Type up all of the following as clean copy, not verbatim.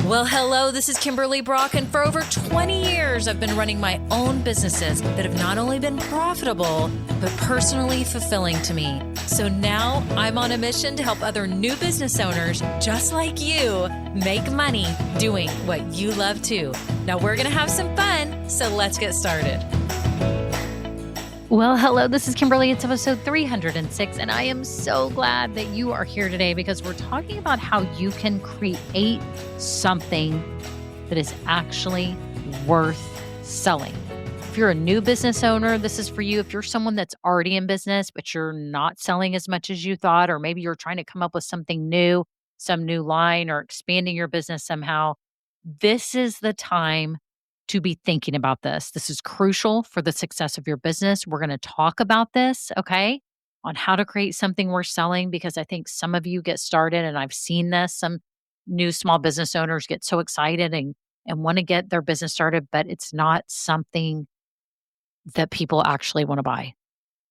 Well, hello, this is Kimberly Brock, and for over 20 years, I've been running my own businesses that have not only been profitable, but personally fulfilling to me. So now I'm on a mission to help other new business owners just like you make money doing what you love too. Now we're going to have some fun, so let's get started. Well, hello, this is Kimberly. It's episode 306, and I am so glad that you are here today because we're talking about how you can create something that is actually worth selling. If you're a new business owner, this is for you. If you're someone that's already in business, but you're not selling as much as you thought, or maybe you're trying to come up with something new, some new line, or expanding your business somehow, this is the time to be thinking about this. This is crucial for the success of your business. We're going to talk about this, okay, on how to create something worth selling, because I think some of you get started, and I've seen this. Some new small business owners get so excited and want to get their business started, but it's not something that people actually want to buy.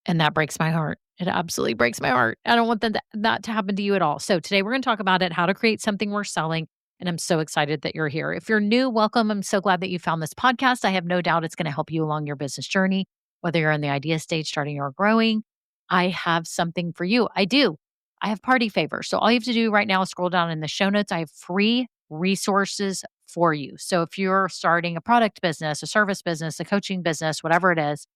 And that breaks my heart. It absolutely breaks my heart. I don't want that to happen to you at all. So today we're going to talk about it, how to create something worth selling. And I'm so excited that you're here. If you're new, welcome. I'm so glad that you found this podcast. I have no doubt it's going to help you along your business journey, whether you're in the idea stage, starting or growing. I have something for you. I do. I have party favors. So all you have to do right now is scroll down in the show notes. I have free resources for you. So if you're starting a product business, a service business, a coaching business, whatever it is,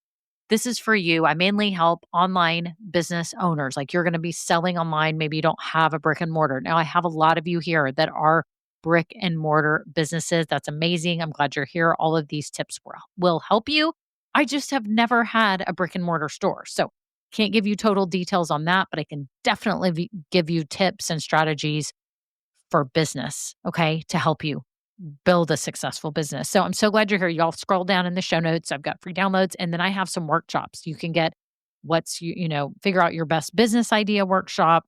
this is for you. I mainly help online business owners. Like you're going to be selling online. Maybe you don't have a brick and mortar. Now I have a lot of you here that are brick and mortar businesses. That's amazing. I'm glad you're here. All of these tips will help you. I just have never had a brick and mortar store. So can't give you total details on that, but I can definitely give you tips and strategies for business, okay, to help you build a successful business. So I'm so glad you're here. Y'all scroll down in the show notes. I've got free downloads, and then I have some workshops. You can get figure out your best business idea workshop.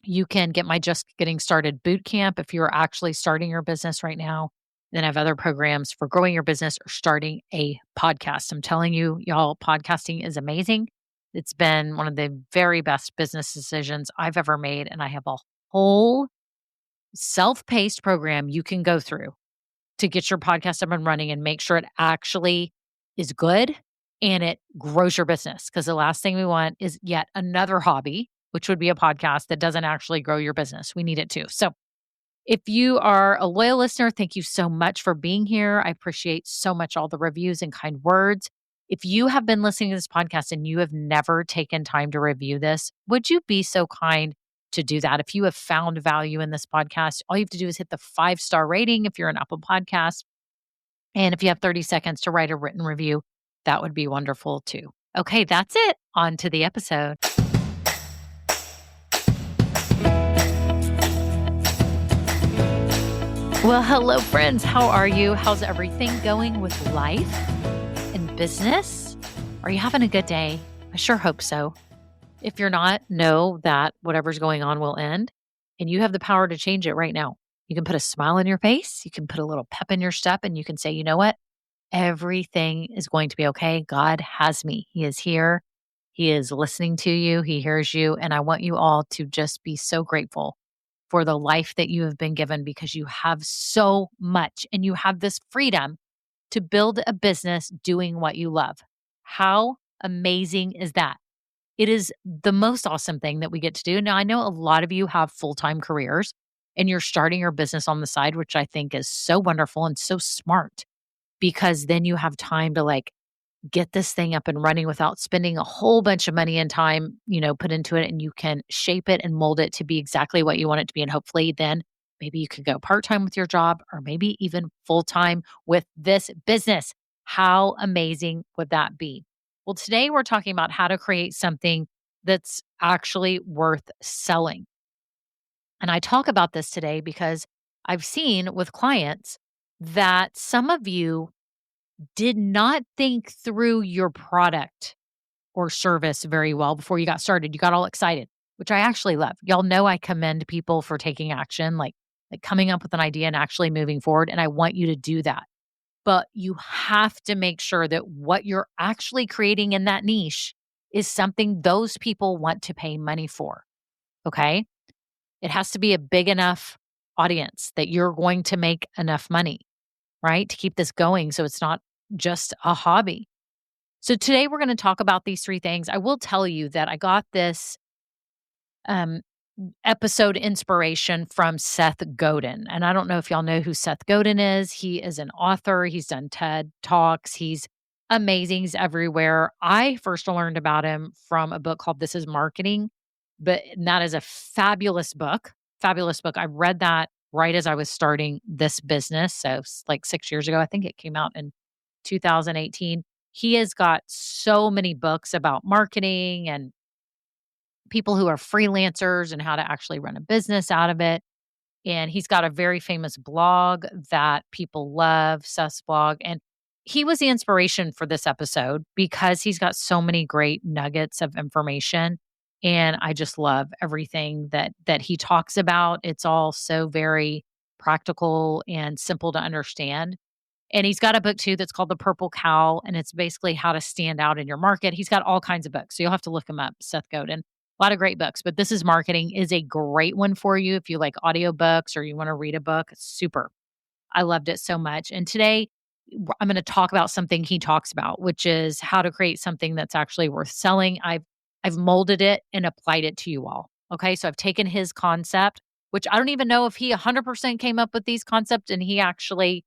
You can get my Just Getting Started boot camp if you're actually starting your business right now. Then I have other programs for growing your business or starting a podcast. I'm telling you, y'all, podcasting is amazing. It's been one of the very best business decisions I've ever made. And I have a whole self-paced program you can go through to get your podcast up and running and make sure it actually is good and it grows your business. Because the last thing we want is yet another hobby, which would be a podcast that doesn't actually grow your business. We need it too. So if you are a loyal listener, thank you so much for being here. I appreciate so much all the reviews and kind words. If you have been listening to this podcast and you have never taken time to review this, would you be so kind to do that? If you have found value in this podcast, all you have to do is hit the 5-star rating if you're an Apple Podcast. And if you have 30 seconds to write a written review, that would be wonderful too. Okay, that's it. On to the episode. Well, hello, friends. How are you? How's everything going with life and business? Are you having a good day? I sure hope so. If you're not, know that whatever's going on will end, and you have the power to change it right now. You can put a smile on your face. You can put a little pep in your step, and you can say, you know what? Everything is going to be okay. God has me. He is here. He is listening to you. He hears you. And I want you all to just be so grateful for the life that you have been given, because you have so much and you have this freedom to build a business doing what you love. How amazing is that? It is the most awesome thing that we get to do. Now, I know a lot of you have full-time careers and you're starting your business on the side, which I think is so wonderful and so smart, because then you have time to get this thing up and running without spending a whole bunch of money and time, put into it, and you can shape it and mold it to be exactly what you want it to be. And hopefully then maybe you could go part-time with your job, or maybe even full-time with this business. How amazing would that be? Well, today we're talking about how to create something that's actually worth selling. And I talk about this today because I've seen with clients that some of you did not think through your product or service very well before you got started. You got all excited, which I actually love. Y'all know I commend people for taking action, like coming up with an idea and actually moving forward. And I want you to do that. But you have to make sure that what you're actually creating in that niche is something those people want to pay money for. Okay? It has to be a big enough audience, that you're going to make enough money, right? To keep this going so it's not just a hobby. So today we're going to talk about these three things. I will tell you that I got this um, episode inspiration from Seth Godin. And I don't know if y'all know who Seth Godin is. He is an author, he's done TED Talks, he's amazing, he's everywhere. I first learned about him from a book called This Is Marketing, but that is a fabulous book. Fabulous book. I read that right as I was starting this business. So like 6 years ago, I think it came out in 2018. He has got so many books about marketing and people who are freelancers and how to actually run a business out of it. And he's got a very famous blog that people love, Seth's blog. And he was the inspiration for this episode because he's got so many great nuggets of information. And I just love everything that he talks about. It's all so very practical and simple to understand. And he's got a book too that's called The Purple Cow, and it's basically how to stand out in your market. He's got all kinds of books. So you'll have to look him up, Seth Godin. A lot of great books, but This Is Marketing is a great one for you if you like audiobooks or you want to read a book. It's super. I loved it so much. And today I'm going to talk about something he talks about, which is how to create something that's actually worth selling. I've molded it and applied it to you all. Okay? So I've taken his concept, which I don't even know if he 100% came up with these concepts and he actually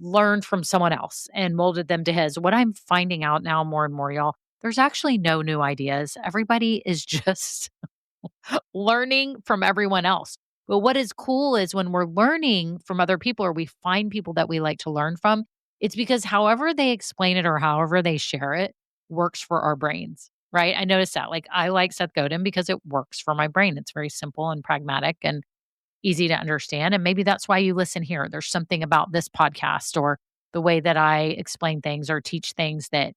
learned from someone else and molded them to his. What I'm finding out now more and more, y'all, there's actually no new ideas. Everybody is just learning from everyone else. But what is cool is when we're learning from other people or we find people that we like to learn from, it's because however they explain it or however they share it works for our brains, right? I noticed that. Like I like Seth Godin because it works for my brain. It's very simple and pragmatic and easy to understand. And maybe that's why you listen here. There's something about this podcast or the way that I explain things or teach things that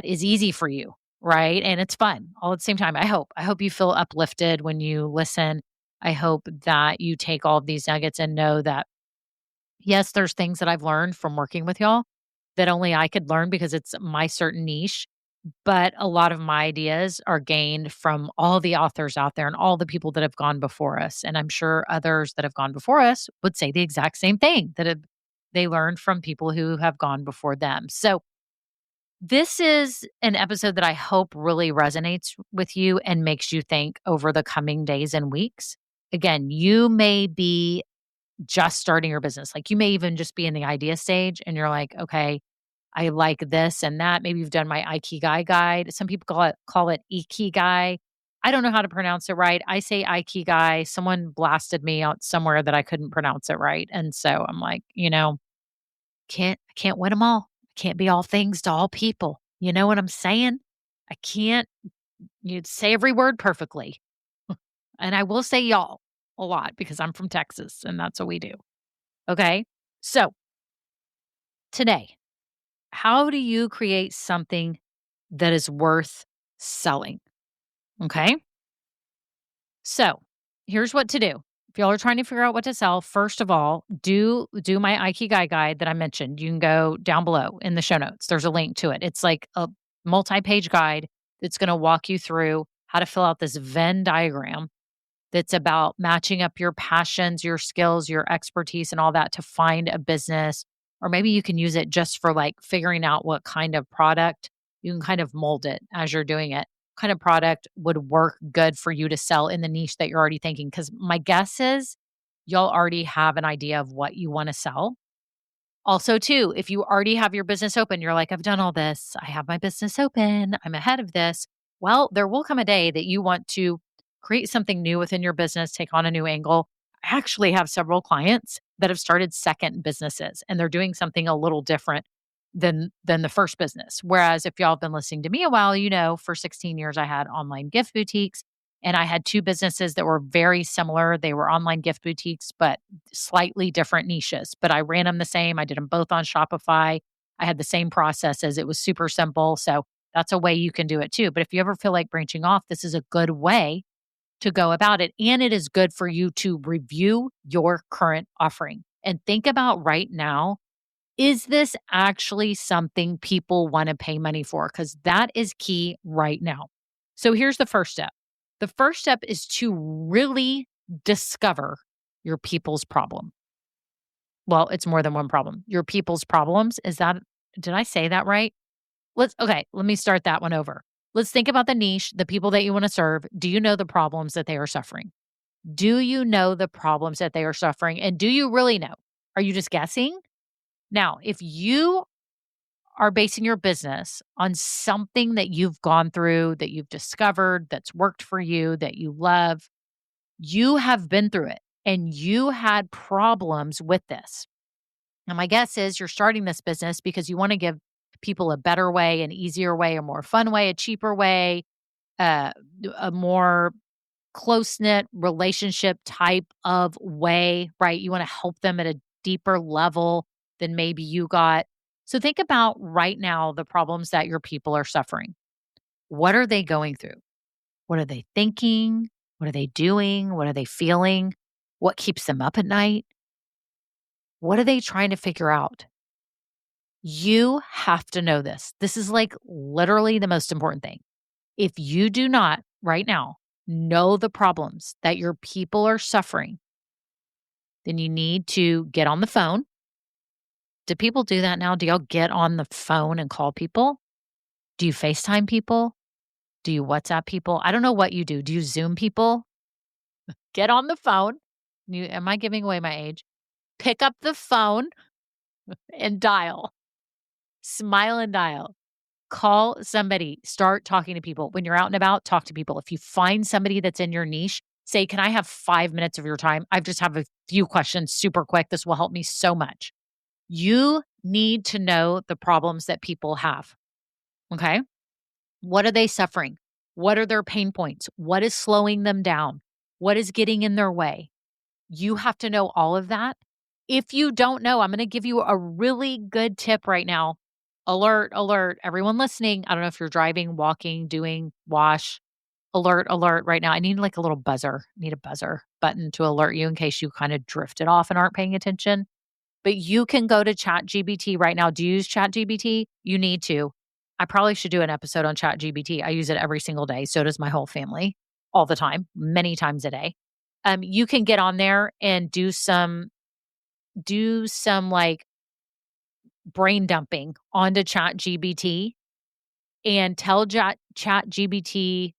is easy for you, right? And it's fun all at the same time. I hope you feel uplifted when you listen. I hope that you take all of these nuggets and know that yes, there's things that I've learned from working with y'all that only I could learn because it's my certain niche. But a lot of my ideas are gained from all the authors out there and all the people that have gone before us. And I'm sure others that have gone before us would say the exact same thing they learned from people who have gone before them. So this is an episode that I hope really resonates with you and makes you think over the coming days and weeks. Again, you may be just starting your business. Like you may even just be in the idea stage and you're like, okay, I like this and that. Maybe you've done my Ikigai guide. Some people call it Ikigai. I don't know how to pronounce it right. I say Ikigai. Someone blasted me out somewhere that I couldn't pronounce it right. And so I'm like, I can't win them all. I can't be all things to all people. You know what I'm saying? I can't you'd say every word perfectly. And I will say y'all a lot because I'm from Texas and that's what we do. Okay? So, today, how do you create something that is worth selling? Okay? So, here's what to do. If y'all are trying to figure out what to sell, first of all, do my Ikigai guide that I mentioned. You can go down below in the show notes. There's a link to it. It's like a multi-page guide that's going to walk you through how to fill out this Venn diagram that's about matching up your passions, your skills, your expertise, and all that to find a business. Or maybe you can use it just for like figuring out what kind of product you can kind of mold it as you're doing it. What kind of product would work good for you to sell in the niche that you're already thinking? Because my guess is y'all already have an idea of what you want to sell. Also, too, if you already have your business open, you're like, I've done all this. I have my business open. I'm ahead of this. Well, there will come a day that you want to create something new within your business, take on a new angle. I actually have several clients that have started second businesses and they're doing something a little different than the first business. Whereas if y'all have been listening to me a while, for 16 years I had online gift boutiques and I had two businesses that were very similar. They were online gift boutiques, but slightly different niches. But I ran them the same. I did them both on Shopify. I had the same processes. It was super simple. So that's a way you can do it too. But if you ever feel like branching off, this is a good way to go about it. And it is good for you to review your current offering and think about right now, is this actually something people want to pay money for? Because that is key right now. So here's the first step. The first step is to really discover your people's problem. Well, it's more than one problem. Your people's problems. Did I say that right? Let me start that one over. Let's think about the niche, the people that you want to serve. Do you know the problems that they are suffering? Do you know the problems that they are suffering? And do you really know? Are you just guessing? Now, if you are basing your business on something that you've gone through, that you've discovered, that's worked for you, that you love, you have been through it and you had problems with this. And my guess is you're starting this business because you want to give people a better way, an easier way, a more fun way, a cheaper way, uh, a more close knit relationship type of way, right? You want to help them at a deeper level than maybe you got. So think about right now the problems that your people are suffering. What are they going through? What are they thinking? What are they doing? What are they feeling? What keeps them up at night? What are they trying to figure out? You have to know this. This is like literally the most important thing. If you do not right now know the problems that your people are suffering, then you need to get on the phone. Do people do that now? Do y'all get on the phone and call people? Do you FaceTime people? Do you WhatsApp people? I don't know what you do. Do you Zoom people? Get on the phone. Am I giving away my age? Pick up the phone and dial. Smile and dial. Call somebody. Start talking to people. When you're out and about, talk to people. If you find somebody that's in your niche, say, can I have 5 minutes of your time? I just have a few questions super quick. This will help me so much. You need to know the problems that people have. Okay. What are they suffering? What are their pain points? What is slowing them down? What is getting in their way? You have to know all of that. If you don't know, I'm going to give you a really good tip right now. Alert, alert, everyone listening. I don't know if you're driving, walking, doing, wash. Alert, alert right now. I need like a little buzzer. I need a buzzer button to alert you in case you kind of drifted off and aren't paying attention. But you can go to ChatGPT right now. Do you use ChatGPT? You need to. I probably should do an episode on ChatGPT. I use it every single day. So does my whole family all the time, many times a day. You can get on there and do some like brain dumping onto ChatGPT and tell ChatGPT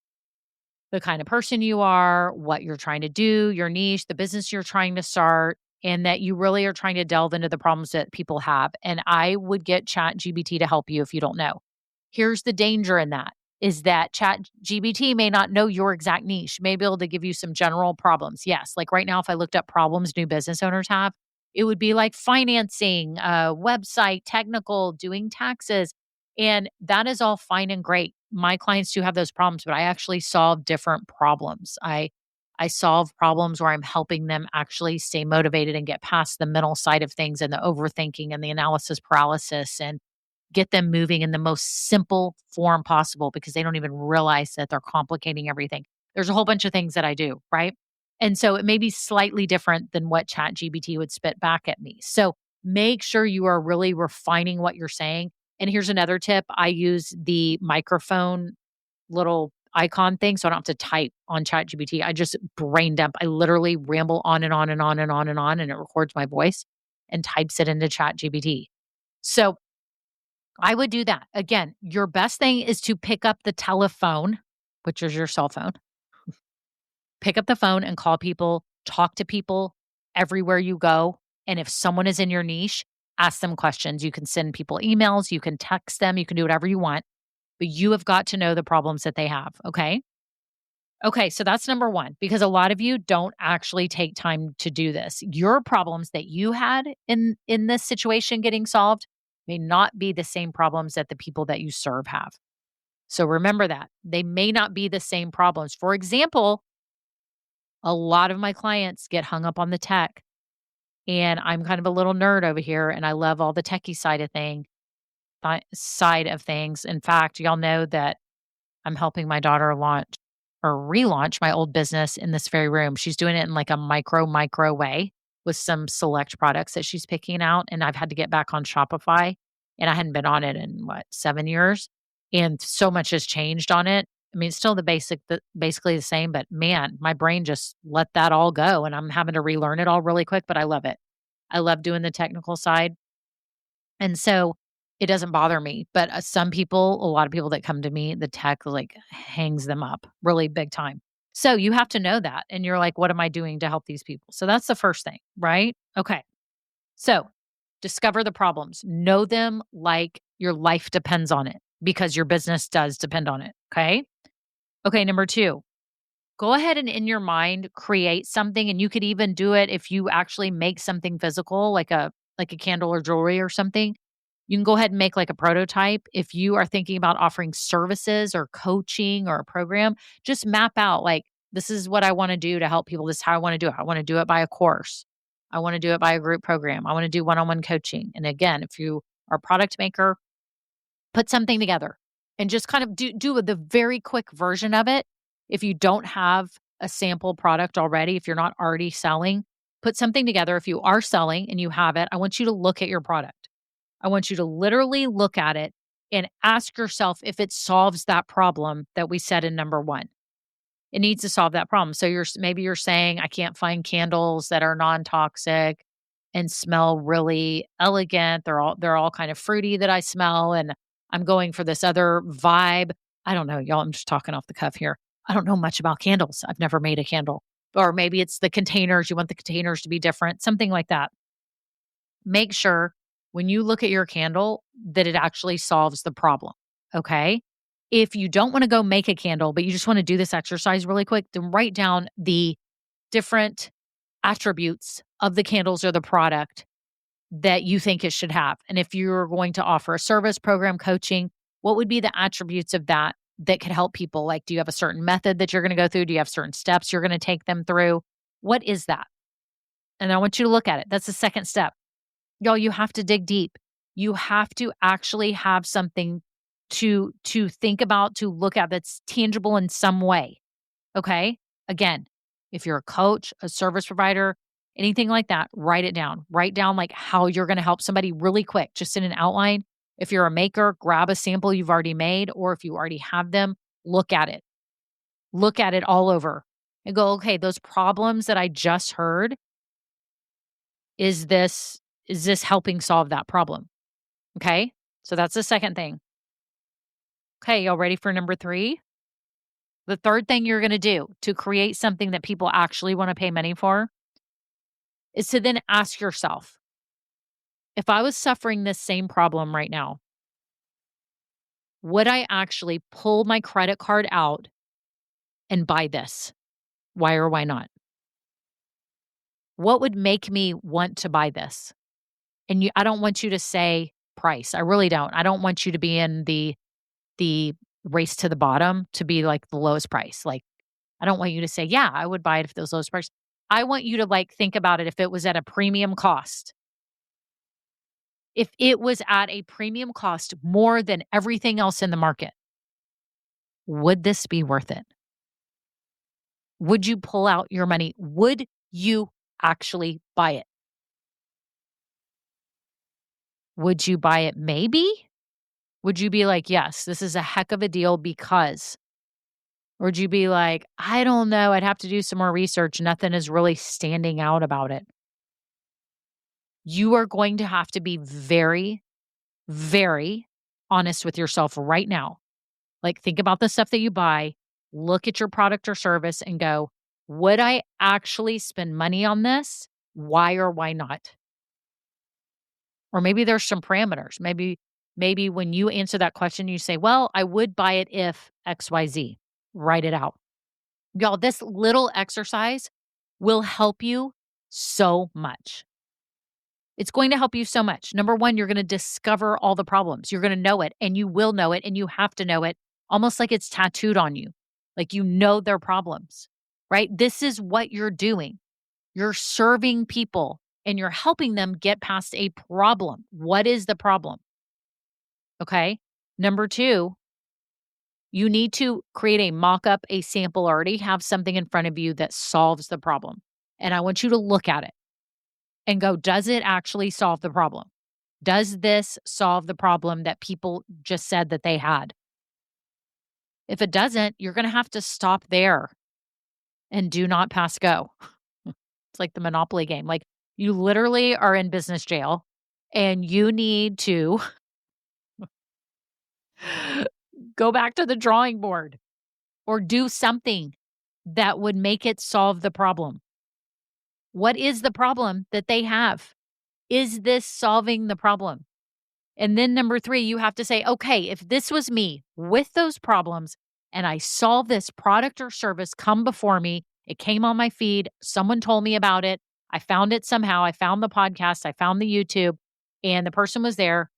the kind of person you are, what you're trying to do, your niche, the business you're trying to start, and that you really are trying to delve into the problems that people have. And I would get ChatGPT to help you if you don't know. Here's the danger in that is that ChatGPT may not know your exact niche, may be able to give you some general problems. Yes, like right now, if I looked up problems new business owners have, it would be like financing, website, technical, doing taxes. And that is all fine and great. My clients do have those problems, but I actually solve different problems. I solve problems where I'm helping them actually stay motivated and get past the mental side of things and the overthinking and the analysis paralysis and get them moving in the most simple form possible because they don't even realize that they're complicating everything. There's a whole bunch of things that I do, right? And so it may be slightly different than what ChatGPT would spit back at me. So make sure you are really refining what you're saying. And here's another tip. I use the microphone little icon thing so I don't have to type on ChatGPT. I just brain dump. I literally ramble on and on and on and on and on, and it records my voice and types it into ChatGPT. So I would do that. Again, your best thing is to pick up the telephone, which is your cell phone. Pick up the phone and call people, talk to people everywhere you go. And if someone is in your niche, ask them questions. You can send people emails, you can text them, you can do whatever you want, but you have got to know the problems that they have. Okay. Okay. So that's number one, because a lot of you don't actually take time to do this. Your problems that you had in this situation getting solved may not be the same problems that the people that you serve have. So remember that they may not be the same problems. For example, a lot of my clients get hung up on the tech, and I'm kind of a little nerd over here and I love all the techie side of things. In fact, y'all know that I'm helping my daughter launch or relaunch my old business in this very room. She's doing it in like a micro way with some select products that she's picking out. And I've had to get back on Shopify, and I hadn't been on it in 7 years. And so much has changed on it I mean, it's still basically the same, but man, my brain just let that all go and I'm having to relearn it all really quick, but I love it. I love doing the technical side. And so it doesn't bother me. But some people, a lot of people that come to me, the tech like hangs them up really big time. So you have to know that. And you're like, what am I doing to help these people? So that's the first thing, right? Okay. So discover the problems, know them like your life depends on it because your business does depend on it. Okay. Okay. Number two, go ahead and in your mind create something, and you could even do it if you actually make something physical like a candle or jewelry or something. You can go ahead and make like a prototype. If you are thinking about offering services or coaching or a program, just map out like, this is what I want to do to help people. This is how I want to do it. I want to do it by a course. I want to do it by a group program. I want to do one-on-one coaching. And again, if you are a product maker, put something together and just kind of do the very quick version of it. If you don't have a sample product already, if you're not already selling, put something together. If you are selling and you have it, I want you to look at your product. I want you to literally look at it and ask yourself if it solves that problem that we said in number one. It needs to solve that problem. So maybe you're saying, I can't find candles that are non-toxic and smell really elegant. They're all kind of fruity that I smell, and I'm going for this other vibe. I don't know, y'all. I'm just talking off the cuff here. I don't know much about candles. I've never made a candle. Or maybe it's the containers. You want the containers to be different, something like that. Make sure when you look at your candle that it actually solves the problem. Okay. If you don't want to go make a candle, but you just want to do this exercise really quick, then write down the different attributes of the candles or the product that you think it should have. And if you're going to offer a service program, coaching, what would be the attributes of that that could help people? Like, do you have a certain method that you're going to go through? Do you have certain steps you're going to take them through? What is that? And I want you to look at it. That's the second step. Y'all, you have to dig deep. You have to actually have something to think about, to look at that's tangible in some way. Okay? Again, if you're a coach, a service provider, anything like that, write it down. Write down like how you're going to help somebody really quick, just in an outline. If you're a maker, grab a sample you've already made, or if you already have them, look at it. Look at it all over and go, okay, those problems that I just heard, is this helping solve that problem? Okay? So that's the second thing. Okay, y'all ready for number three? The third thing you're going to do to create something that people actually want to pay money for is to then ask yourself, if I was suffering this same problem right now, would I actually pull my credit card out and buy this? Why or why not? What would make me want to buy this? And I don't want you to say price. I really don't. I don't want you to be in the race to the bottom to be like the lowest price. Like, I don't want you to say, yeah, I would buy it if it was lowest price. I want you to like think about it if it was at a premium cost. If it was at a premium cost more than everything else in the market, would this be worth it? Would you pull out your money? Would you actually buy it? Would you buy it maybe? Would you be like, yes, this is a heck of a deal because? Or would you be like, I don't know, I'd have to do some more research. Nothing is really standing out about it. You are going to have to be very, very honest with yourself right now. Like, think about the stuff that you buy, look at your product or service and go, would I actually spend money on this? Why or why not? Or maybe there's some parameters. Maybe when you answer that question, you say, well, I would buy it if XYZ. Write it out. Y'all, this little exercise will help you so much. It's going to help you so much. Number one, you're going to discover all the problems. You're going to know it, and you will know it, and you have to know it almost like it's tattooed on you. Like, you know their problems, right? This is what you're doing. You're serving people and you're helping them get past a problem. What is the problem? Okay. Number two, you need to create a mock up, a sample, already have something in front of you that solves the problem. And I want you to look at it and go, does it actually solve the problem? Does this solve the problem that people just said that they had? If it doesn't, you're going to have to stop there and do not pass go. It's like the Monopoly game. Like you literally are in business jail and you need to go back to the drawing board or do something that would make it solve the problem. What is the problem that they have? Is this solving the problem? And then number 3, you have to say, okay, if this was me with those problems and I saw this product or service come before me, it came on my feed, someone told me about it, I found it somehow, I found the podcast, I found the YouTube, and the person was there,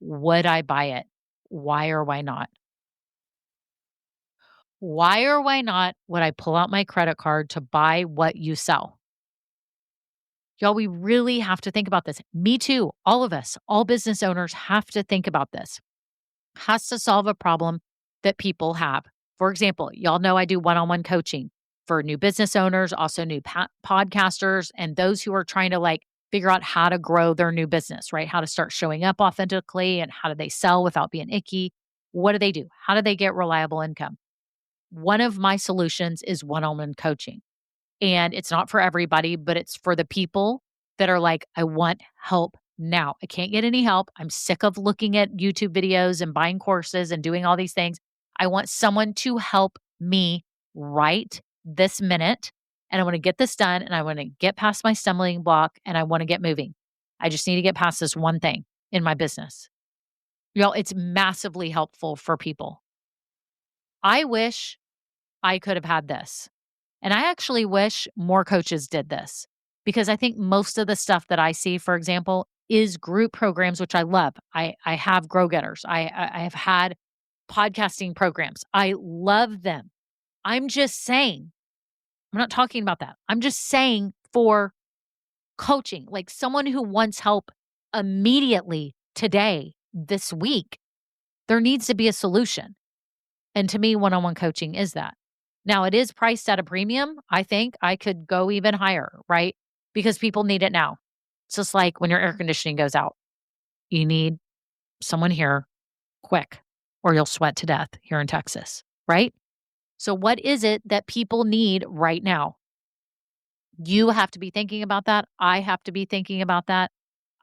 would I buy it? Why or why not? Why or why not would I pull out my credit card to buy what you sell? Y'all, we really have to think about this. Me too. All of us, all business owners have to think about this. Has to solve a problem that people have. For example, y'all know I do one-on-one coaching for new business owners, also new podcasters, and those who are trying to figure out how to grow their new business, right? How to start showing up authentically and how do they sell without being icky? What do? How do they get reliable income? One of my solutions is one-on-one coaching. And it's not for everybody, but it's for the people that are like, I want help now. I can't get any help. I'm sick of looking at YouTube videos and buying courses and doing all these things. I want someone to help me right this minute. And I want to get this done and I want to get past my stumbling block and I want to get moving. I just need to get past this one thing in my business. Y'all, it's massively helpful for people. I wish I could have had this. And I actually wish more coaches did this because I think most of the stuff that I see, for example, is group programs, which I love. I have Grow Getters. I have had podcasting programs. I love them. I'm just saying, I'm not talking about that. I'm just saying for coaching, like someone who wants help immediately today, this week, there needs to be a solution. And to me, one-on-one coaching is that. Now, it is priced at a premium. I think I could go even higher, right? Because people need it now. It's just like when your air conditioning goes out. You need someone here quick or you'll sweat to death here in Texas, right? So what is it that people need right now? You have to be thinking about that. I have to be thinking about that.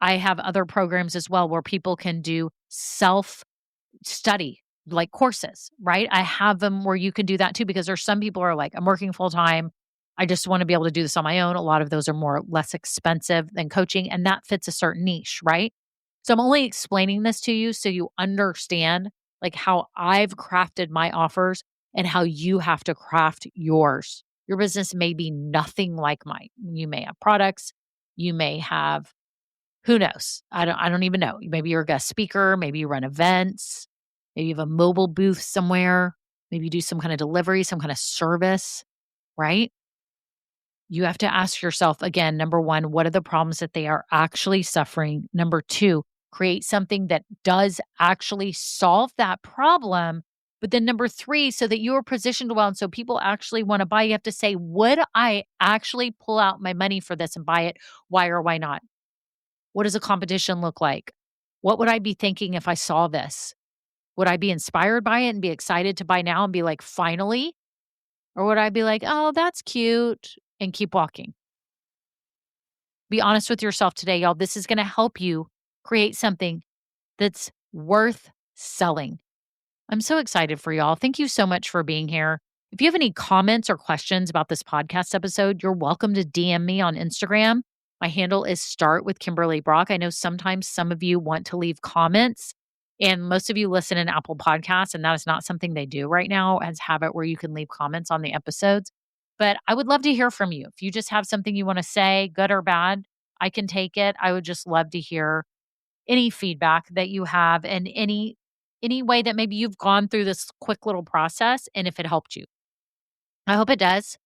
I have other programs as well where people can do self-study, like courses, right? I have them where you can do that too, because there's some people who are like, I'm working full time. I just want to be able to do this on my own. A lot of those are less expensive than coaching, and that fits a certain niche, right? So I'm only explaining this to you so you understand like how I've crafted my offers and how you have to craft yours. Your business may be nothing like mine. You may have products, you may have, who knows? I don't even know. Maybe you're a guest speaker, maybe you run events. Maybe you have a mobile booth somewhere. Maybe you do some kind of delivery, some kind of service, right? You have to ask yourself again, number 1, what are the problems that they are actually suffering? Number 2, create something that does actually solve that problem. But then number 3, so that you are positioned well and so people actually want to buy, you have to say, would I actually pull out my money for this and buy it? Why or why not? What does a competition look like? What would I be thinking if I saw this? Would I be inspired by it and be excited to buy now and be like, finally? Or would I be like, oh, that's cute and keep walking? Be honest with yourself today, y'all. This is going to help you create something that's worth selling. I'm so excited for y'all. Thank you so much for being here. If you have any comments or questions about this podcast episode, you're welcome to DM me on Instagram. My handle is Start with Kimberly Brock. I know sometimes some of you want to leave comments. And most of you listen in Apple Podcasts, and that is not something they do right now as habit where you can leave comments on the episodes. But I would love to hear from you. If you just have something you want to say, good or bad, I can take it. I would just love to hear any feedback that you have and any way that maybe you've gone through this quick little process and if it helped you. I hope it does.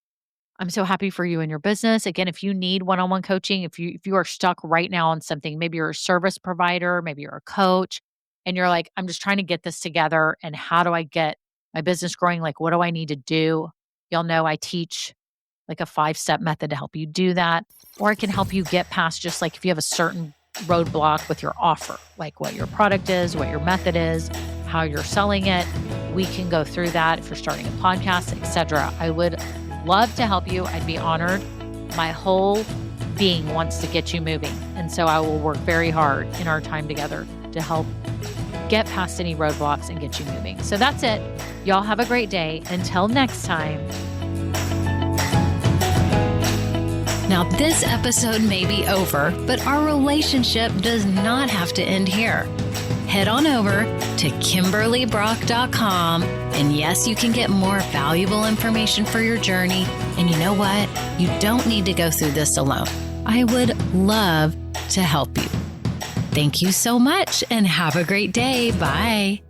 I'm so happy for you and your business. Again, if you need one-on-one coaching, if you are stuck right now on something, maybe you're a service provider, maybe you're a coach, and you're like, I'm just trying to get this together. And how do I get my business growing? Like, what do I need to do? Y'all know I teach like a 5-step method to help you do that. Or I can help you get past just like if you have a certain roadblock with your offer, like what your product is, what your method is, how you're selling it. we can go through that if you're starting a podcast, etc. I would love to help you. I'd be honored. My whole being wants to get you moving. And so I will work very hard in our time together to help get past any roadblocks and get you moving. So that's it. Y'all have a great day. Until next time. Now, this episode may be over, but our relationship does not have to end here. Head on over to KimberlyBrock.com, and yes, you can get more valuable information for your journey. And you know what? You don't need to go through this alone. I would love to help you. Thank you so much, and have a great day. Bye.